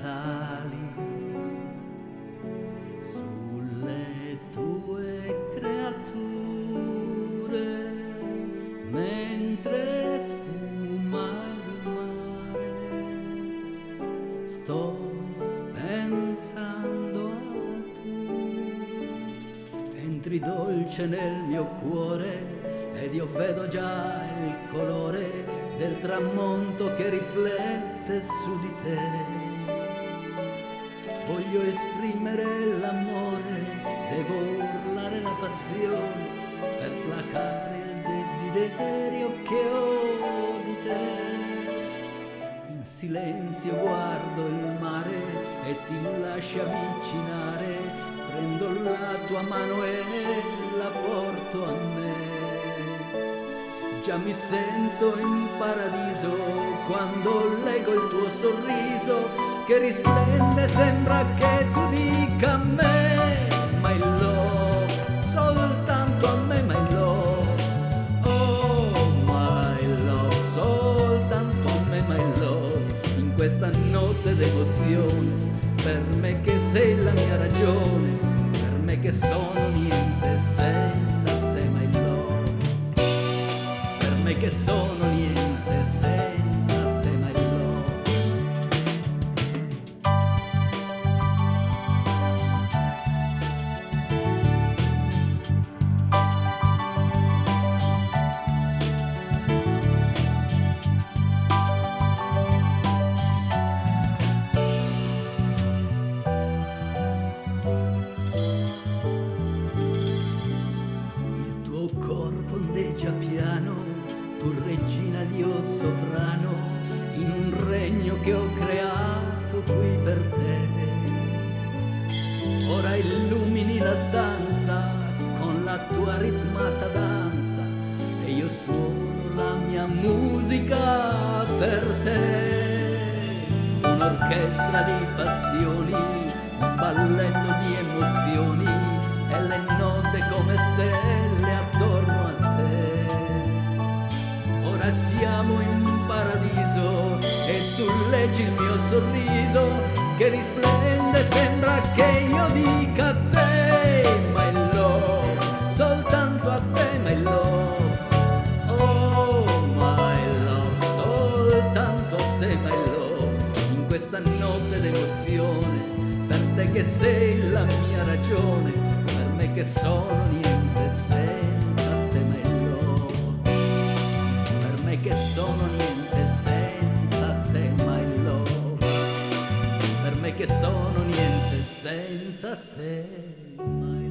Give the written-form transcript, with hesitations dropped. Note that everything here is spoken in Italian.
sali sulle tue creature mentre sfuma il mare. Sto pensando a te, entri dolce nel mio cuore ed io vedo già il colore del tramonto che riflette su di te. Voglio esprimere l'amore, devo urlare la passione per placare il desiderio che ho di te. In silenzio guardo il mare e ti lascio avvicinare, prendo la tua mano e la porto a me. Già mi sento in paradiso quando leggo il tuo sorriso che risplende, sembra che tu dica a me my love, soltanto a me my love. Oh my love, soltanto a me my love. In questa notte d'emozione, per me che sei la mia ragione, per me che sono niente senza te my love, che sono niente senza te my love. Il tuo corpo ondeggia piano, tu regina Dio sovrano, in un regno che ho creato qui per te. Ora illumini la stanza con la tua ritmata danza e io suono la mia musica per te. Un'orchestra di passioni, un balletto di emozioni e le note come stelle attorno a te. Ora siamo in paradiso e tu leggi il mio sorriso che risplende, sembra che io dica a te my love, soltanto a te my love. Oh my love, soltanto a te my love. In questa notte d'emozione, per te che sei la mia ragione, per me che sono niente senza te my love, che sono niente senza te my love, per me che sono niente senza te my love.